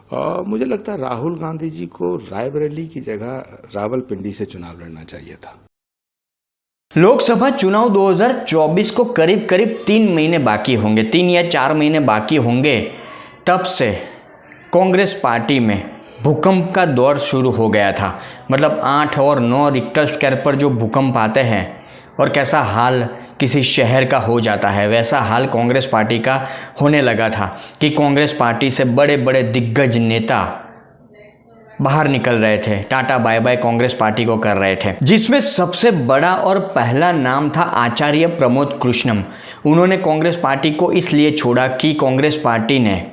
मुझे लगता है राहुल गांधी जी को रायबरेली की जगह रावलपिंडी से चुनाव लड़ना चाहिए था। लोकसभा चुनाव 2024 को करीब करीब 3 महीने बाकी होंगे, 3 या 4 महीने बाकी होंगे। तब से कांग्रेस पार्टी में भूकंप का दौर शुरू हो गया था। मतलब 8 और 9 रिक्टर स्केल पर जो भूकंप आते हैं और कैसा हाल किसी शहर का हो जाता है, वैसा हाल कांग्रेस पार्टी का होने लगा था कि कांग्रेस पार्टी से बड़े बड़े दिग्गज नेता बाहर निकल रहे थे, टाटा बाय बाय कांग्रेस पार्टी को कर रहे थे, जिसमें सबसे बड़ा और पहला नाम था आचार्य प्रमोद कृष्णम। उन्होंने कांग्रेस पार्टी को इसलिए छोड़ा कि कांग्रेस पार्टी ने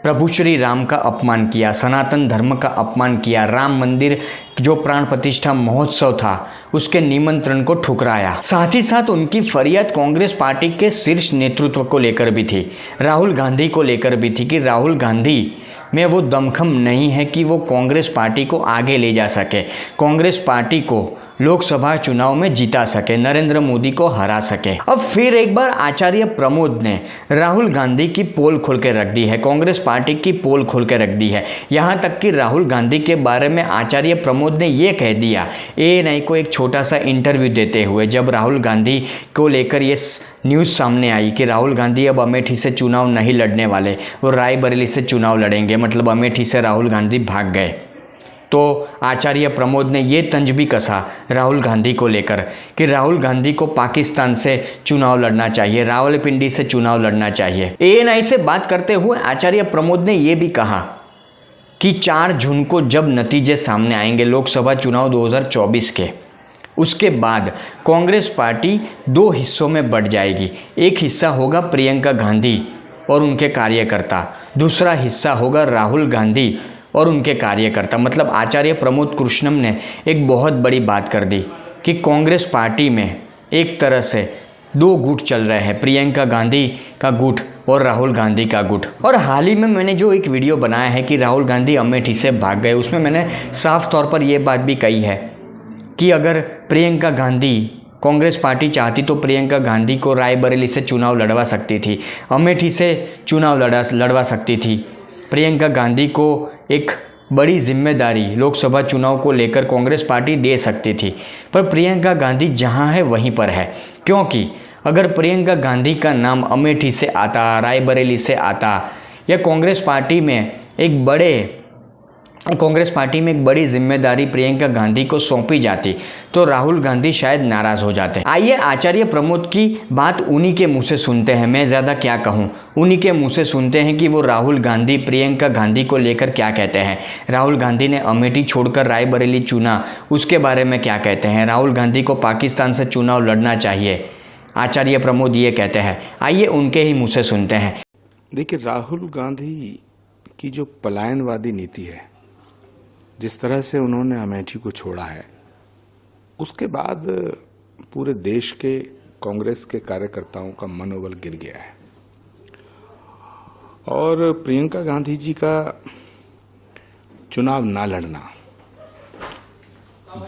प्रभु श्री राम का अपमान किया, सनातन धर्म का अपमान किया, राम मंदिर जो प्राण प्रतिष्ठा महोत्सव था उसके निमंत्रण को ठुकराया। साथ ही साथ उनकी फरियाद कांग्रेस पार्टी के शीर्ष नेतृत्व को लेकर भी थी, राहुल गांधी को लेकर भी थी कि राहुल गांधी में वो दमखम नहीं है कि वो कांग्रेस पार्टी को आगे ले जा सके, कांग्रेस पार्टी को लोकसभा चुनाव में जिता सके, नरेंद्र मोदी को हरा सके। अब फिर एक बार आचार्य प्रमोद ने राहुल गांधी की पोल खोल के रख दी है, कांग्रेस पार्टी की पोल खोल के रख दी है। यहाँ तक कि राहुल गांधी के बारे में आचार्य प्रमोद ने ये कह दिया ANI को एक छोटा सा इंटरव्यू देते हुए, जब राहुल गांधी को लेकर ये न्यूज़ सामने आई कि राहुल गांधी अब अमेठी से चुनाव नहीं लड़ने वाले, वो रायबरेली से चुनाव लड़ेंगे, मतलब अमेठी से राहुल गांधी भाग गए। तो आचार्य प्रमोद ने ये तंज भी कसा राहुल गांधी को लेकर कि राहुल गांधी को पाकिस्तान से चुनाव लड़ना चाहिए, रावलपिंडी से चुनाव लड़ना चाहिए। ANI से बात करते हुए आचार्य प्रमोद ने ये भी कहा कि 4 जून को जब नतीजे सामने आएंगे लोकसभा चुनाव 2024 के, उसके बाद कांग्रेस पार्टी 2 हिस्सों में बढ़ जाएगी। एक हिस्सा होगा प्रियंका गांधी और उनके कार्यकर्ता, दूसरा हिस्सा होगा राहुल गांधी और उनके कार्यकर्ता। मतलब आचार्य प्रमोद कृष्णम ने एक बहुत बड़ी बात कर दी कि कांग्रेस पार्टी में एक तरह से 2 गुट चल रहे हैं, प्रियंका गांधी का गुट और राहुल गांधी का गुट। और हाल ही में मैंने जो एक वीडियो बनाया है कि राहुल गांधी अमेठी से भाग गए, उसमें मैंने साफ तौर पर यह बात भी कही है कि अगर प्रियंका गांधी कांग्रेस पार्टी चाहती तो प्रियंका गांधी को रायबरेली से चुनाव लड़वा सकती थी, अमेठी से चुनाव लड़वा सकती थी। प्रियंका गांधी को एक बड़ी जिम्मेदारी लोकसभा चुनाव को लेकर कांग्रेस पार्टी दे सकती थी, पर प्रियंका गांधी जहां है वहीं पर है। क्योंकि अगर प्रियंका गांधी का नाम अमेठी से आता, रायबरेली से आता या कांग्रेस पार्टी में एक बड़ी जिम्मेदारी प्रियंका गांधी को सौंपी जाती तो राहुल गांधी शायद नाराज़ हो जाते। आइए आचार्य प्रमोद की बात उन्हीं के मुंह से सुनते हैं, मैं ज़्यादा क्या कहूँ, उन्हीं के मुंह से सुनते हैं कि वो राहुल गांधी प्रियंका गांधी को लेकर क्या कहते हैं। राहुल गांधी ने अमेठी छोड़कर रायबरेली चुना, उसके बारे में क्या कहते हैं। राहुल गांधी को पाकिस्तान से चुनाव लड़ना चाहिए, आचार्य प्रमोद ये कहते हैं। आइए उनके ही मुँह से सुनते हैं। देखिए, राहुल गांधी की जो पलायनवादी नीति है, जिस तरह से उन्होंने अमेठी को छोड़ा है, उसके बाद पूरे देश के कांग्रेस के कार्यकर्ताओं का मनोबल गिर गया है। और प्रियंका गांधी जी का चुनाव ना लड़ना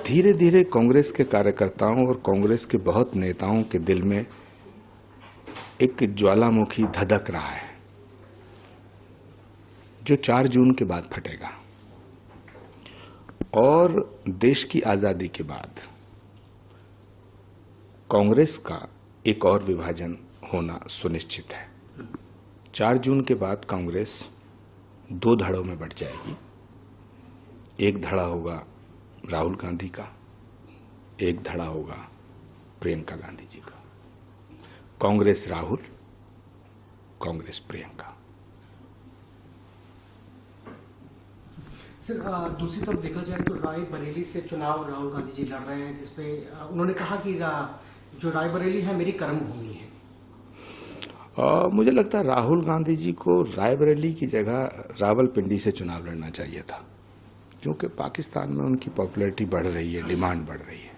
धीरे धीरे कांग्रेस के कार्यकर्ताओं और कांग्रेस के बहुत नेताओं के दिल में एक ज्वालामुखी धधक रहा है, जो 4 जून के बाद फटेगा। और देश की आजादी के बाद कांग्रेस का एक और विभाजन होना सुनिश्चित है। 4 जून के बाद कांग्रेस 2 धड़ों में बंट जाएगी। एक धड़ा होगा राहुल गांधी का, एक धड़ा होगा प्रियंका गांधी जी का। कांग्रेस राहुल, कांग्रेस प्रियंका। सर, दूसरी तरफ देखा जाए तो रायबरेली से चुनाव राहुल गांधी जी लड़ रहे हैं, जिसपे उन्होंने कहा कि जो रायबरेली है मेरी कर्मभूमि है। मुझे लगता है राहुल गांधी जी को रायबरेली की जगह रावलपिंडी से चुनाव लड़ना चाहिए था, क्योंकि पाकिस्तान में उनकी पॉपुलैरिटी बढ़ रही है, डिमांड बढ़ रही है।